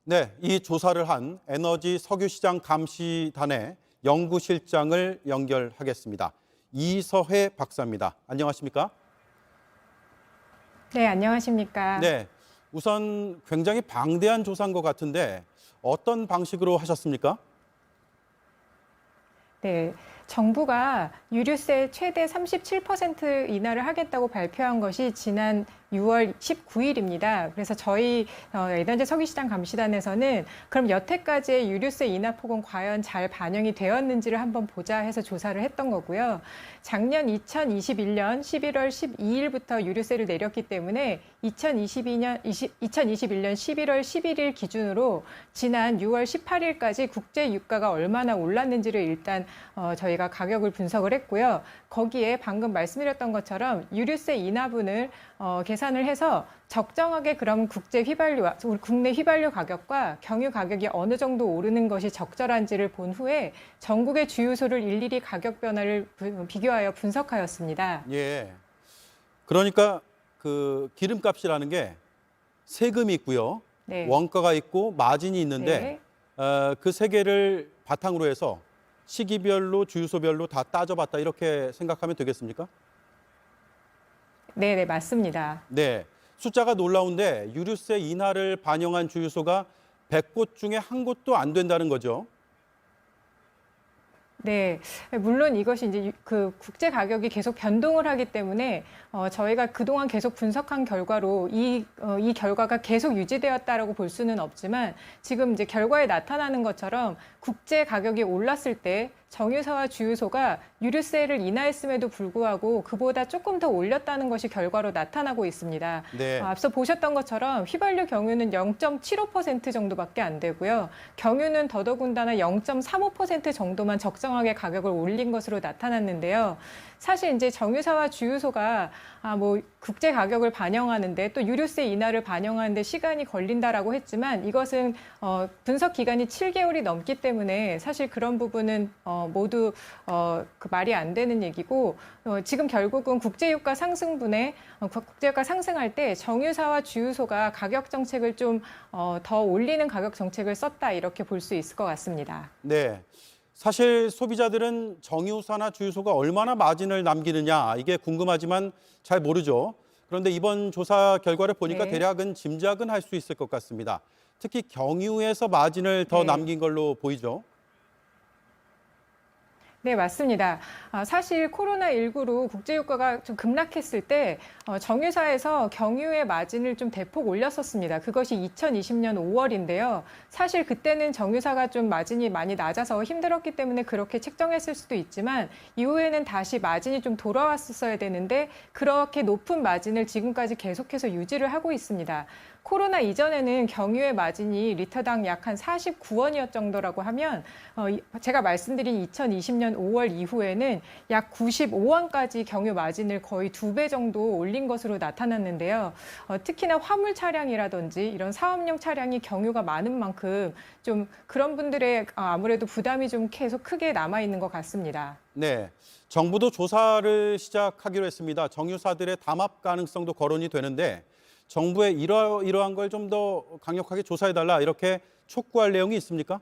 네, 이 조사를 한 에너지 석유시장 감시단의 연구실장을 연결하겠습니다. 이서혜 박사입니다. 안녕하십니까? 네, 안녕하십니까. 네, 우선 굉장히 방대한 조사인 것 같은데 어떤 방식으로 하셨습니까? 네, 정부가 유류세 최대 37% 인하를 하겠다고 발표한 것이 지난 6월 19일입니다. 그래서 저희 에너지 석유시장 감시단에서는 그럼 여태까지의 유류세 인하 폭은 과연 잘 반영이 되었는지를 한번 보자 해서 조사를 했던 거고요. 작년 2021년 11월 12일부터 유류세를 내렸기 때문에 2021년 11월 11일 기준으로 지난 6월 18일까지 국제 유가가 얼마나 올랐는지를 일단 저희가 가격을 분석을 했고요. 거기에 방금 말씀드렸던 것처럼 유류세 인하분을 계산을 해서 적정하게 그럼 국내 휘발유 가격과 경유 가격이 어느 정도 오르는 것이 적절한지를 본 후에 전국의 주유소를 일일이 가격 변화를 비교하여 분석하였습니다. 예. 그러니까 그 기름값이라는 게 세금이 있고요. 네. 원가가 있고 마진이 있는데 그 세 개를 바탕으로 해서 시기별로 주유소별로 다 따져봤다 이렇게 생각하면 되겠습니까? 네, 네, 맞습니다. 네. 숫자가 놀라운데 유류세 인하를 반영한 주유소가 100곳 중에 한 곳도 안 된다는 거죠. 네, 물론 이것이 이제 그 국제 가격이 계속 변동을 하기 때문에 저희가 그동안 계속 분석한 결과로 이 결과가 계속 유지되었다라고 볼 수는 없지만 지금 이제 결과에 나타나는 것처럼 국제 가격이 올랐을 때 정유사와 주유소가 유류세를 인하했음에도 불구하고 그보다 조금 더 올렸다는 것이 결과로 나타나고 있습니다. 네. 앞서 보셨던 것처럼 휘발유 경유는 0.75% 정도밖에 안 되고요. 경유는 더더군다나 0.35% 정도만 적정하게 가격을 올린 것으로 나타났는데요. 사실 이제 정유사와 주유소가 뭐 국제 가격을 반영하는데 또 유류세 인하를 반영하는데 시간이 걸린다라고 했지만 이것은 분석 기간이 7개월이 넘기 때문에 사실 그런 부분은 모두 그 말이 안 되는 얘기고 지금 결국은 국제유가 상승분에 국제유가 상승할 때 정유사와 주유소가 가격 정책을 좀 더 올리는 가격 정책을 썼다 이렇게 볼 수 있을 것 같습니다. 네. 사실 소비자들은 정유사나 주유소가 얼마나 마진을 남기느냐 이게 궁금하지만 잘 모르죠. 그런데 이번 조사 결과를 보니까 네. 대략은 짐작은 할 수 있을 것 같습니다. 특히 경유에서 마진을 더 네. 남긴 걸로 보이죠. 네, 맞습니다. 사실 코로나19로 국제유가가 좀 급락했을 때 정유사에서 경유의 마진을 좀 대폭 올렸었습니다. 그것이 2020년 5월인데요. 사실 그때는 정유사가 좀 마진이 많이 낮아서 힘들었기 때문에 그렇게 책정했을 수도 있지만 이후에는 다시 마진이 좀 돌아왔었어야 되는데 그렇게 높은 마진을 지금까지 계속해서 유지를 하고 있습니다. 코로나 이전에는 경유의 마진이 리터당 약 한 49원이었 정도라고 하면 제가 말씀드린 2020년 5월 이후에는 약 95원까지 경유 마진을 거의 2배 정도 올린 것으로 나타났는데요. 특히나 화물 차량이라든지 이런 사업용 차량이 경유가 많은 만큼 좀 그런 분들의 아무래도 부담이 좀 계속 크게 남아 있는 것 같습니다. 네. 정부도 조사를 시작하기로 했습니다. 정유사들의 담합 가능성도 거론이 되는데 정부의 이러한 걸 좀 더 강력하게 조사해달라 이렇게 촉구할 내용이 있습니까?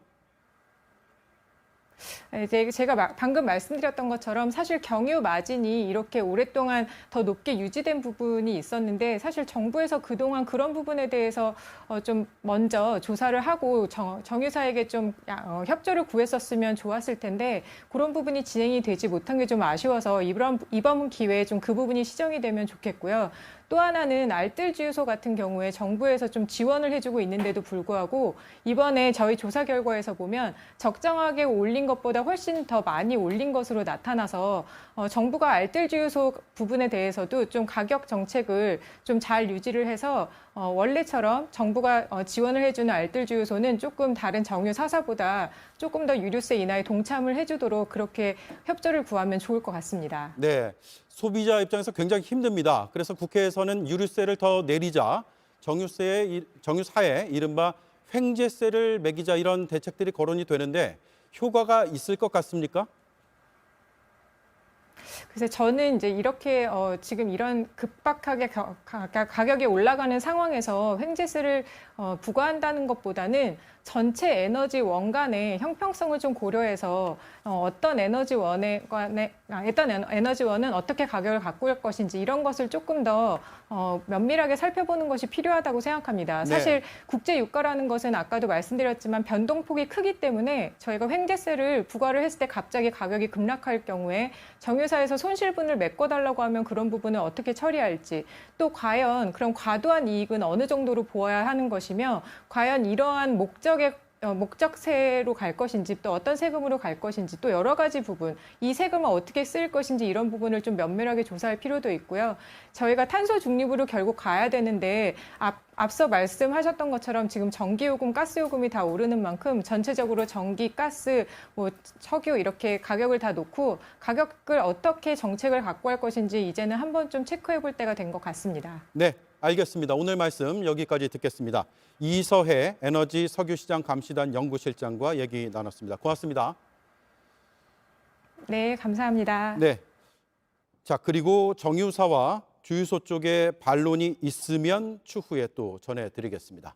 제가 방금 말씀드렸던 것처럼 사실 경유 마진이 이렇게 오랫동안 더 높게 유지된 부분이 있었는데 사실 정부에서 그동안 그런 부분에 대해서 좀 먼저 조사를 하고 정유사에게 좀 협조를 구했었으면 좋았을 텐데 그런 부분이 진행이 되지 못한 게 좀 아쉬워서 이번 기회에 좀 그 부분이 시정이 되면 좋겠고요. 또 하나는 알뜰 주유소 같은 경우에 정부에서 좀 지원을 해주고 있는데도 불구하고 이번에 저희 조사 결과에서 보면 적정하게 올린 것보다 훨씬 더 많이 올린 것으로 나타나서 정부가 알뜰 주유소 부분에 대해서도 좀 가격 정책을 좀 잘 유지를 해서 원래처럼 정부가 지원을 해주는 알뜰 주유소는 조금 다른 정유 사사보다 조금 더 유류세 인하에 동참을 해주도록 그렇게 협조를 구하면 좋을 것 같습니다. 네. 소비자 입장에서 굉장히 힘듭니다. 그래서 국회에서는 유류세를 더 내리자, 정유사에 이른바 횡재세를 매기자 이런 대책들이 거론이 되는데 효과가 있을 것 같습니까? 그래서 저는 이제 이렇게 지금 이런 급박하게 가격이 올라가는 상황에서 횡재세를 부과한다는 것보다는 전체 에너지원 간의 형평성을 좀 고려해서 어떤 에너지원은 어떻게 가격을 갖고 올 것인지 이런 것을 조금 더 면밀하게 살펴보는 것이 필요하다고 생각합니다. 사실 국제 유가라는 것은 아까도 말씀드렸지만 변동폭이 크기 때문에 저희가 횡재세를 부과를 했을 때 갑자기 가격이 급락할 경우에 정유사에서 손실분을 메꿔달라고 하면 그런 부분을 어떻게 처리할지, 또 과연 그럼 과도한 이익은 어느 정도로 보아야 하는 것이며 과연 이러한 목적세로 갈 것인지 또 어떤 세금으로 갈 것인지 또 여러 가지 부분, 이 세금을 어떻게 쓸 것인지 이런 부분을 좀 면밀하게 조사할 필요도 있고요. 저희가 탄소 중립으로 결국 가야 되는데 앞서 말씀하셨던 것처럼 지금 전기요금, 가스요금이 다 오르는 만큼 전체적으로 전기, 가스, 석유 이렇게 가격을 다 놓고 가격을 어떻게 정책을 갖고 할 것인지 이제는 한번 좀 체크해 볼 때가 된 것 같습니다. 네, 알겠습니다. 오늘 말씀 여기까지 듣겠습니다. 이서혜 에너지 석유시장 감시단 연구실장과 얘기 나눴습니다. 고맙습니다. 네, 감사합니다. 네. 자, 그리고 정유사와 주유소 쪽에 반론이 있으면 추후에 또 전해드리겠습니다.